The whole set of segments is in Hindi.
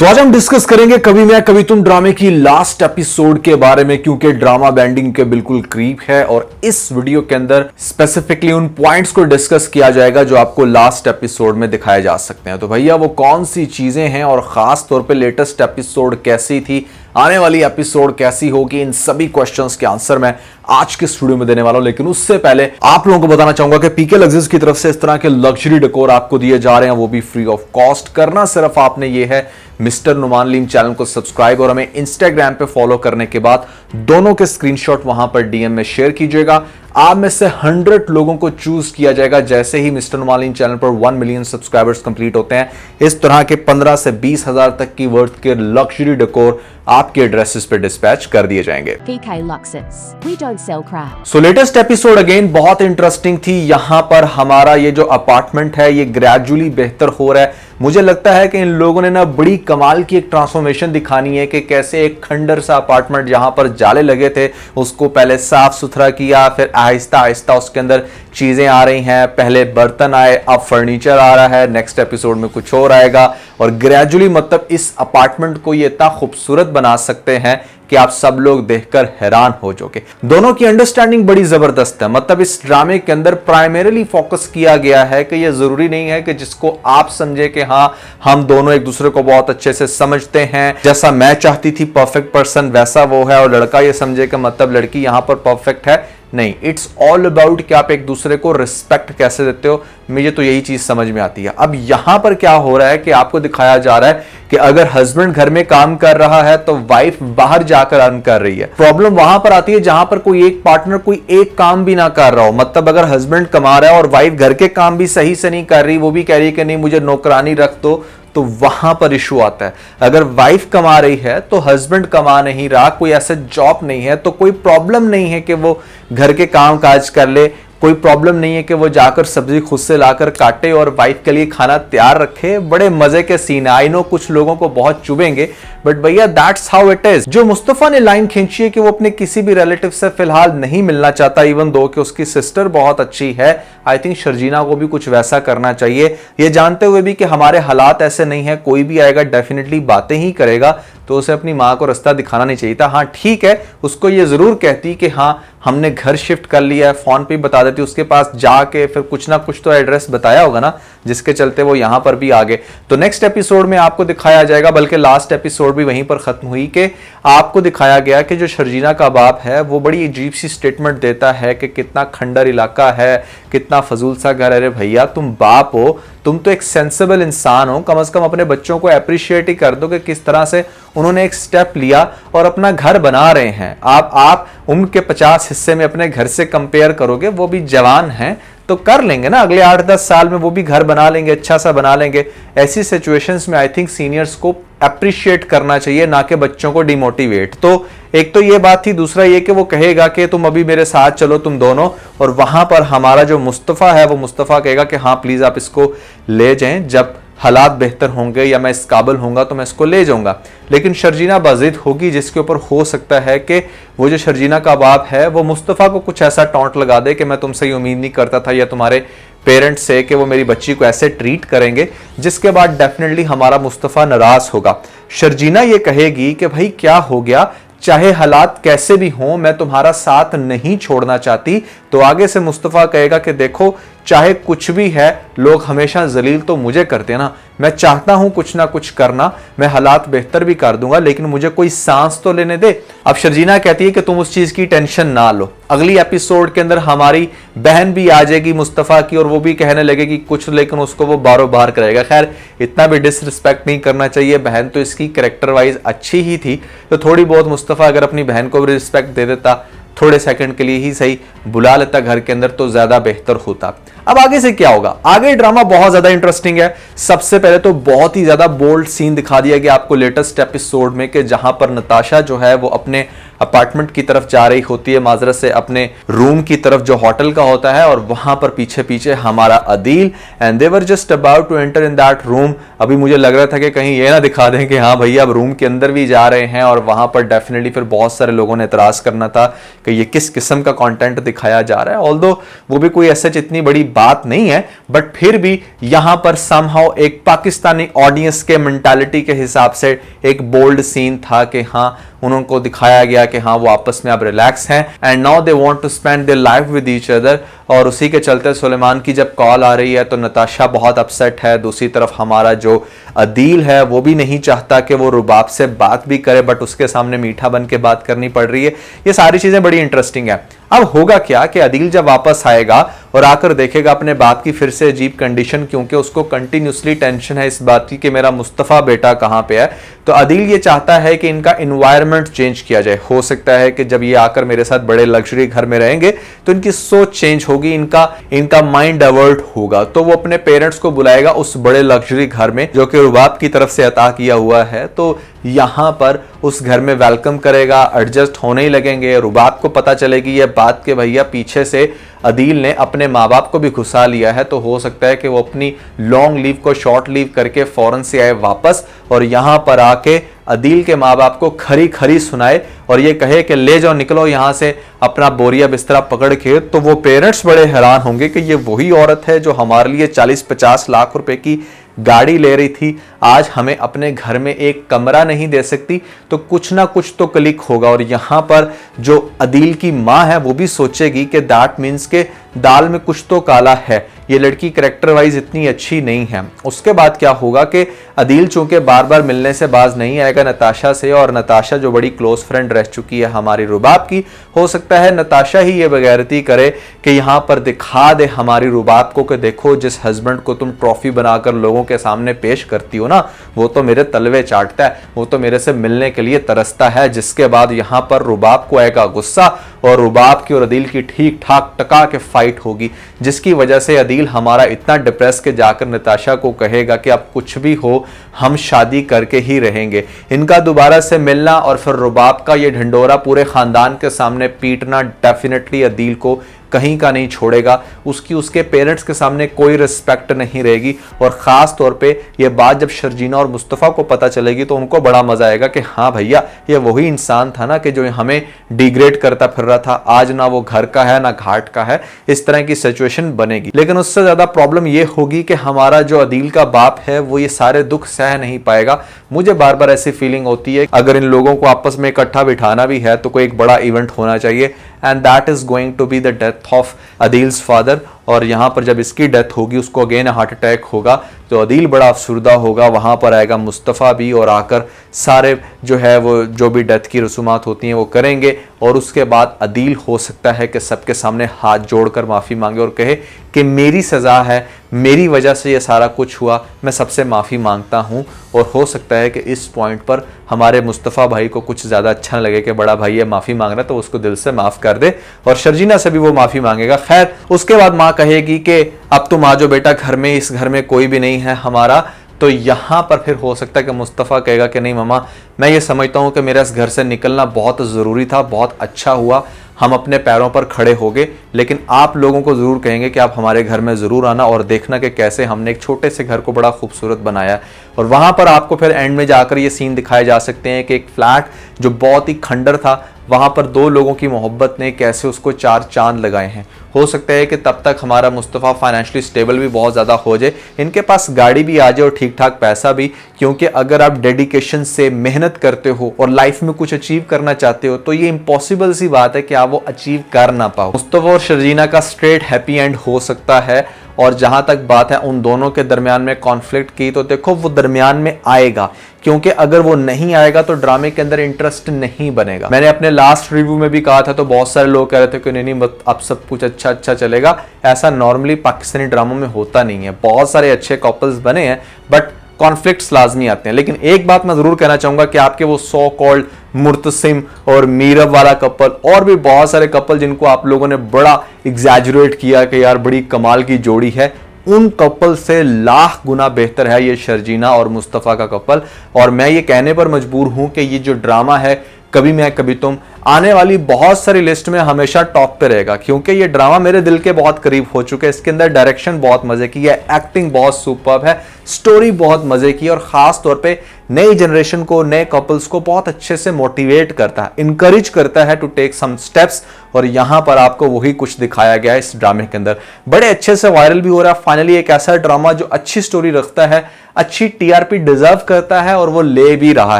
तो आज हम डिस्कस करेंगे कभी मैं कभी तुम ड्रामे की लास्ट एपिसोड के बारे में, क्योंकि ड्रामा बैंडिंग के बिल्कुल करीब है और इस वीडियो के अंदर स्पेसिफिकली उन पॉइंट्स को डिस्कस किया जाएगा जो आपको लास्ट एपिसोड में दिखाए जा सकते हैं। तो भैया वो कौन सी चीजें हैं और खास तौर पे लेटेस्ट एपिसोड कैसी थी, आने वाली एपिसोड कैसी होगी, इन सभी क्वेश्चंस के आंसर मैं आज के वीडियो में देने वाला हूं। लेकिन उससे पहले आप लोगों को बताना चाहूंगा कि पीके लग्जरीज की तरफ से इस तरह के लग्जरी डेकोर आपको दिए जा रहे हैं, वो भी फ्री ऑफ कॉस्ट। करना सिर्फ आपने ये है मिस्टर नुमान लीम चैनल को सब्सक्राइब और हमें इंस्टाग्राम पे फॉलो करने के बाद दोनों के स्क्रीनशॉट वहां पर डीएम में शेयर कीजिएगा। आप में से 100 लोगों को चूज किया जाएगा जैसे ही मिस्टर नुमान लीम चैनल पर 1 मिलियन सब्सक्राइबर्स कंप्लीट होते हैं। इस तरह के 15 से 20 हजार तक की वर्थ के लग्जरी डेकोर आपके एड्रेसेस पे डिस्पैच कर दिए जाएंगे। PK Luxus. We don't sell crap. So latest episode again बहुत इंटरेस्टिंग थी। यहां पर हमारा ये जो अपार्टमेंट है ये ग्रेजुअली बेहतर हो रहा है। मुझे लगता है कि इन लोगों ने ना बड़ी कमाल की एक ट्रांसफॉर्मेशन दिखानी है कि कैसे एक खंडर सा अपार्टमेंट जहां पर जाले लगे थे उसको पहले साफ सुथरा किया, फिर आहिस्ता आहिस्ता उसके अंदर चीजें आ रही हैं। पहले बर्तन आए, अब फर्नीचर आ रहा है, नेक्स्ट एपिसोड में कुछ और आएगा और ग्रेजुअली मतलब इस अपार्टमेंट को ये इतना खूबसूरत बना सकते हैं कि आप सब लोग देखकर हैरान हो जाओगे। दोनों की अंडरस्टैंडिंग बड़ी जबरदस्त है। मतलब इस ड्रामे के अंदर प्राइमरीली फोकस किया गया है कि यह जरूरी नहीं है कि जिसको आप समझे कि हाँ हम दोनों एक दूसरे को बहुत अच्छे से समझते हैं, जैसा मैं चाहती थी परफेक्ट पर्सन वैसा वो है, और लड़का ये समझे कि मतलब लड़की यहां पर परफेक्ट है। नहीं, इट्स ऑल अबाउट कि आप एक दूसरे को रिस्पेक्ट कैसे देते हो। मुझे तो यही चीज समझ में आती है। अब यहां पर क्या हो रहा है कि आपको दिखाया जा रहा है कि अगर हस्बैंड घर में काम कर रहा है तो वाइफ बाहर जाकर अर्न कर रही है। प्रॉब्लम वहां पर आती है जहां पर कोई एक पार्टनर कोई एक काम भी ना कर रहा हो। मतलब अगर हस्बैंड कमा रहा है और वाइफ घर के काम भी सही से नहीं कर रही, वो भी कह रही है कि नहीं मुझे नौकरानी रख दो, तो वहां पर इशू आता है। अगर वाइफ कमा रही है तो हस्बैंड कमा नहीं रहा, कोई ऐसा जॉब नहीं है, तो कोई प्रॉब्लम नहीं है कि वो घर के काम काज कर ले, कोई प्रॉब्लम नहीं है कि वो जाकर सब्जी खुद से लाकर काटे और वाइफ के लिए खाना तैयार रखे। बड़े मजे के सीन। आई नो कुछ लोगों को बहुत चुभेंगे, बट भैया दैट्स हाउ इट इज। जो मुस्तफा ने लाइन खींची है कि वो अपने किसी भी रिलेटिव से फिलहाल नहीं मिलना चाहता, इवन दो कि उसकी सिस्टर बहुत अच्छी है, आई थिंक शर्जीना को भी कुछ वैसा करना चाहिए। ये जानते हुए भी कि हमारे हालात ऐसे नहीं है, कोई भी आएगा डेफिनेटली बातें ही करेगा, तो उसे अपनी मां को रास्ता दिखाना नहीं चाहिए था। हाँ ठीक है, उसको ये जरूर कहती कि हाँ हमने घर शिफ्ट कर लिया है, फोन पे बता देती, उसके पास जाके फिर कुछ ना कुछ तो एड्रेस बताया होगा ना, जिसके चलते वो यहां पर भी आ गए। तो नेक्स्ट एपिसोड में आपको दिखाया जाएगा, बल्कि लास्ट एपिसोड भी वहीं पर खत्म हुई कि आपको दिखाया गया कि जो शर्जीना का बाप है वो बड़ी अजीब सी स्टेटमेंट देता है कि कितना खंडर इलाका है, कितना फजूल सा घर है। अरे भैया तुम बाप हो, तुम तो एक सेंसिबल इंसान हो, कम से कम अपने बच्चों को अप्रिशिएट ही कर दो कि किस तरह से उन्होंने एक स्टेप लिया और अपना घर बना रहे हैं। आप उनके 50 हिस्से में अपने घर से कंपेयर करोगे, वो भी जवान हैं तो कर लेंगे ना, अगले 8-10 साल में वो भी घर बना लेंगे, अच्छा सा बना लेंगे। ऐसी सिचुएशंस में आई थिंक सीनियर्स को अप्रिशिएट करना चाहिए, ना कि बच्चों को डिमोटिवेट। तो एक तो ये बात थी, दूसरा ये कि वो कहेगा कि तुम अभी मेरे साथ चलो तुम दोनों, और वहां पर हमारा जो मुस्तफा है वो मुस्तफा कहेगा कि हाँ प्लीज आप इसको ले जाएं, जब हालात बेहतर होंगे या मैं इस काबिल होऊंगा तो मैं इसको ले जाऊंगा। लेकिन शर्जीना बाजिद होगी जिसके ऊपर हो सकता है कि वो जो शर्जीना का बाप है वो मुस्तफा को कुछ ऐसा टॉन्ट लगा दे कि मैं तुमसे ये उम्मीद नहीं करता था या तुम्हारे पेरेंट्स से कि वो मेरी बच्ची को ऐसे ट्रीट करेंगे, जिसके बाद डेफिनेटली हमारा मुस्तफा नाराज होगा। शर्जीना ये कहेगी कि भाई क्या हो गया, चाहे हालात कैसे भी हों मैं तुम्हारा साथ नहीं छोड़ना चाहती। तो आगे से मुस्तफा कहेगा कि देखो चाहे कुछ भी है, लोग हमेशा जलील तो मुझे करते हैं ना, मैं चाहता हूं कुछ ना कुछ करना, मैं हालात बेहतर भी कर दूंगा, लेकिन मुझे कोई सांस तो लेने दे। अब शर्जीना कहती है कि तुम उस चीज की टेंशन ना लो। अगली एपिसोड के अंदर हमारी बहन भी आ जाएगी मुस्तफा की, और वो भी कहने लगेगी कुछ, लेकिन उसको वो बारों बार करेगा। खैर इतना भी डिसरिस्पेक्ट नहीं करना चाहिए, बहन तो इसकी कैरेक्टर वाइज अच्छी ही थी, तो थोड़ी बहुत मुस्तफा अगर अपनी बहन को भी रिस्पेक्ट दे देता, थोड़े सेकंड के लिए ही सही बुला लेता घर के अंदर, तो ज्यादा बेहतर होता। अब आगे से क्या होगा? आगे ड्रामा बहुत ज्यादा इंटरेस्टिंग है। सबसे पहले तो बहुत ही ज्यादा बोल्ड सीन दिखा दिया गया आपको लेटेस्ट एपिसोड में कि जहां पर नताशा जो है वो अपने अपार्टमेंट की तरफ जा रही होती है, माजरत से अपने रूम की तरफ जो होटल का होता है, और वहां पर पीछे पीछे हमारा Adeel, and they were just about to enter in that room. अभी मुझे लग रहा था कि कहीं ये ना दिखा दें कि हाँ भैया अब रूम के अंदर भी जा रहे हैं, और वहां पर डेफिनेटली फिर बहुत सारे लोगों ने एतराज करना था कि ये किस किस्म का कंटेंट दिखाया जा रहा है। ऑल्दो वो भी कोई ऐसे इतनी बड़ी बात नहीं है, बट फिर भी यहां पर समहाउ एक पाकिस्तानी ऑडियंस के मेंटालिटी के हिसाब से एक बोल्ड सीन था कि हाँ उनको दिखाया गया कि हाँ वो आपस में अब रिलैक्स हैं, and now they want to spend their life with each other. और उसी के चलते सुलेमान की जब कॉल आ रही है तो नताशा बहुत अपसेट है। दूसरी तरफ हमारा जो अदील है वो भी नहीं चाहता कि वो रुबाब से बात भी करे, बट उसके सामने मीठा बन के बात करनी पड़ रही है। ये सारी चीजें बड़ी इंटरेस्टिंग है। अब होगा क्या कि अदील जब वापस आएगा और आकर देखेगा अपने बाप की फिर से अजीब कंडीशन, क्योंकि उसको कंटिन्यूसली टेंशन है इस बात की कि मेरा मुस्तफ़ा बेटा कहां पे है, तो अदील ये चाहता है कि इनका एनवायरनमेंट चेंज किया जाए। हो सकता है कि जब ये आकर मेरे साथ बड़े लग्जरी घर में रहेंगे तो इनकी सोच चेंज होगी, इनका माइंड डाइवर्ट होगा, तो वो अपने पेरेंट्स को बुलाएगा उस बड़े लग्जरी घर में जो कि रुबाब की तरफ से अता किया हुआ है। तो यहां पर उस घर में वेलकम करेगा, एडजस्ट होने ही लगेंगे। रुबाब को पता चलेगी ये बात के भैया पीछे से अदील ने अपने माँ बाप को भी घुसा लिया है, तो हो सकता है कि वो अपनी लॉन्ग लीव को शॉर्ट लीव करके फौरन से आए वापस, और यहां पर आके अदील के माँ बाप को खरी खरी सुनाए और ये कहे कि ले जाओ निकलो यहां से अपना बोरिया बिस्तरा पकड़ के। तो वो पेरेंट्स बड़े हैरान होंगे कि ये वही औरत है जो हमारे लिए 40-50 लाख रुपए की गाड़ी ले रही थी, आज हमें अपने घर में एक कमरा नहीं दे सकती। तो कुछ ना कुछ तो क्लिक होगा, और यहां पर जो अदील की मां है वो भी सोचेगी कि दैट मीन्स के दाल में कुछ तो काला है, ये लड़की कैरेक्टर वाइज इतनी अच्छी नहीं है। उसके बाद क्या होगा कि अदील चूंकि बार बार मिलने से बाज नहीं आएगा नताशा से, और नताशा जो बड़ी क्लोज फ्रेंड रह चुकी है हमारी रुबाब की, हो सकता है नताशा ही ये बेगैरती करे कि यहां पर दिखा दे हमारी रुबाब को कि देखो जिस हस्बैंड को तुम ट्रॉफी बनाकर लोगों के सामने पेश करती हो ना, वो तो मेरे तलवे चाटता है, वो तो मेरे से मिलने के लिए तरसता है। जिसके बाद यहां पर रुबाब को आएगा गुस्सा, और रुबाब की और अदील की ठीक ठाक टका के फाइट होगी, जिसकी वजह से अदील हमारा इतना डिप्रेस के जाकर नताशा को कहेगा कि अब कुछ भी हो हम शादी करके ही रहेंगे। इनका दोबारा से मिलना और फिर रुबाब का ये ढंडोरा पूरे खानदान के सामने पीटना डेफिनेटली अदील को कहीं का नहीं छोड़ेगा। उसके पेरेंट्स के सामने कोई रिस्पेक्ट नहीं रहेगी, और ख़ास तौर पे ये बात जब शर्जीना और मुस्तफ़ा को पता चलेगी तो उनको बड़ा मज़ा आएगा कि हाँ भैया ये वही इंसान था ना कि जो हमें डिग्रेड करता फिर रहा था, आज ना वो घर का है ना घाट का है। इस तरह की सिचुएशन बनेगी। लेकिन उससे ज़्यादा प्रॉब्लम ये होगी कि हमारा जो अदील का बाप है वो ये सारे दुख सह नहीं पाएगा। मुझे बार बार ऐसी फीलिंग होती है अगर इन लोगों को आपस में इकट्ठा बिठाना भी है तो कोई एक बड़ा इवेंट होना चाहिए, and that is going to be the death of Adeel's father. और यहां पर जब इसकी डेथ होगी, उसको अगेन हार्ट अटैक होगा, तो अदील बड़ा अफसुर्दा होगा। वहां पर आएगा मुस्तफ़ा भी, और आकर सारे जो है वो जो भी डेथ की रसूमात होती हैं वो करेंगे, और उसके बाद अदील हो सकता है कि सबके सामने हाथ जोड़कर माफ़ी मांगे और कहे कि मेरी सज़ा है, मेरी वजह से ये सारा कुछ हुआ, मैं सबसे माफ़ी मांगता हूँ। और हो सकता है कि इस पॉइंट पर हमारे मुस्तफ़ा भाई को कुछ ज़्यादा अच्छा न लगे कि बड़ा भाई ये माफ़ी मांग रहा है तो उसको दिल से माफ़ कर दे, और शर्जीना से भी वो माफ़ी मांगेगा। खैर उसके बाद माँ कहेगी कि अब तुम आ जाओ बेटा घर में, इस घर में कोई भी नहीं है हमारा। तो यहाँ पर फिर हो सकता है कि मुस्तफ़ा कहेगा कि नहीं मम्मा, मैं ये समझता हूँ कि मेरा इस घर से निकलना बहुत ज़रूरी था, बहुत अच्छा हुआ हम अपने पैरों पर खड़े हो गए, लेकिन आप लोगों को ज़रूर कहेंगे कि आप हमारे घर में ज़रूर आना और देखना कि कैसे हमने एक छोटे से घर को बड़ा खूबसूरत बनाया। और वहाँ पर आपको फिर एंड में जाकर ये सीन दिखाए जा सकते हैं कि एक फ्लैट जो बहुत ही खंडर था, वहाँ पर दो लोगों की मोहब्बत ने कैसे उसको 4 चांद लगाए हैं। हो सकता है कि तब तक हमारा मुस्तफ़ा फाइनेंशियली स्टेबल भी बहुत ज़्यादा हो जाए, इनके पास गाड़ी भी आ जाए और ठीक ठाक पैसा भी, क्योंकि अगर आप डेडिकेशन से मेहनत करते हो और लाइफ में कुछ अचीव करना चाहते हो तो ये इम्पॉसिबल सी बात है कि आप वो अचीव कर ना पाओ। मुस्तफ़ा और शर्जीना का स्ट्रेट हैप्पी एंड हो सकता है। और जहां तक बात है उन दोनों के दरमियान में कॉन्फ्लिक्ट की, तो देखो वो दरमियान में आएगा, क्योंकि अगर वो नहीं आएगा तो ड्रामे के अंदर इंटरेस्ट नहीं बनेगा। मैंने अपने लास्ट रिव्यू में भी कहा था, तो बहुत सारे लोग कह रहे थे कि नहीं अब सब कुछ अच्छा चलेगा। ऐसा नॉर्मली पाकिस्तानी ड्रामों में होता नहीं है। बहुत सारे अच्छे कपल्स बने हैं बट कॉन्फ्लिक्ट्स लाजमी आते हैं। लेकिन एक बात मैं जरूर कहना चाहूंगा कि आपके वो सो कॉल्ड मुर्तसिम और मीरब वाला कपल, और भी बहुत सारे कपल जिनको आप लोगों ने बड़ा एग्जैजुरेट किया कि यार बड़ी कमाल की जोड़ी है, उन कपल से लाख गुना बेहतर है ये शर्जीना और मुस्तफ़ा का कपल। और मैं ये कहने पर मजबूर हूं कि ये जो ड्रामा है कभी मैं कभी तुम आने वाली बहुत सारी लिस्ट में हमेशा टॉप पे रहेगा, क्योंकि ये ड्रामा मेरे दिल के बहुत करीब हो चुके हैं। इसके अंदर डायरेक्शन बहुत मजे की है, एक्टिंग बहुत सुपर्ब है, स्टोरी बहुत मजे की, और खास तौर पे नई जनरेशन को, नए कपल्स को बहुत अच्छे से मोटिवेट करता है, इंकरेज करता है टू टेक सम स्टेप्स। और यहां पर आपको वही कुछ दिखाया गया है इस ड्रामे के अंदर। बड़े अच्छे से वायरल भी हो रहा है। फाइनली एक ऐसा ड्रामा जो अच्छी स्टोरी रखता है, अच्छी टीआरपी डिजर्व करता है, और वो ले भी रहा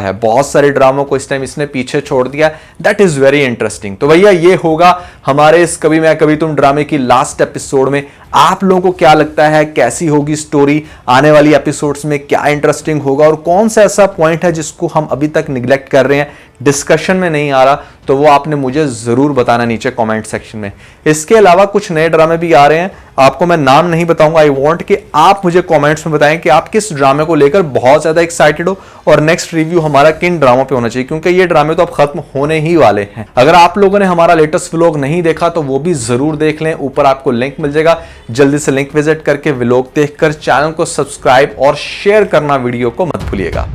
है। बहुत सारे ड्रामों को इस टाइम इसने पीछे छोड़ दिया। That is very interesting. तो भैया ये होगा हमारे इस कभी मैं कभी तुम ड्रामे की लास्ट एपिसोड में। आप लोगों को क्या लगता है, कैसी होगी स्टोरी, आने वाली एपिसोड्स में क्या इंटरेस्टिंग होगा, और कौन सा ऐसा पॉइंट है जिसको हम अभी तक निगलेक्ट कर रहे हैं, डिस्कशन में नहीं आ रहा, तो वो आपने मुझे जरूर बताना नीचे कमेंट सेक्शन में। इसके अलावा कुछ नए ड्रामे भी आ रहे हैं, आपको मैं नाम नहीं बताऊंगा। आई वांट कि आप मुझे कमेंट्स में बताएं कि आप किस ड्रामे को लेकर बहुत ज्यादा एक्साइटेड हो, और नेक्स्ट रिव्यू हमारा किन ड्रामों पे होना चाहिए, क्योंकि ये ड्रामे तो अब खत्म होने ही वाले हैं। अगर आप लोगों ने हमारा लेटेस्ट व्लॉग नहीं देखा तो वो भी जरूर देख लें, ऊपर आपको लिंक मिल जाएगा। जल्दी से लिंक विजिट करके व्लॉग देखकर चैनल को सब्सक्राइब और शेयर करना वीडियो को मत भूलिएगा।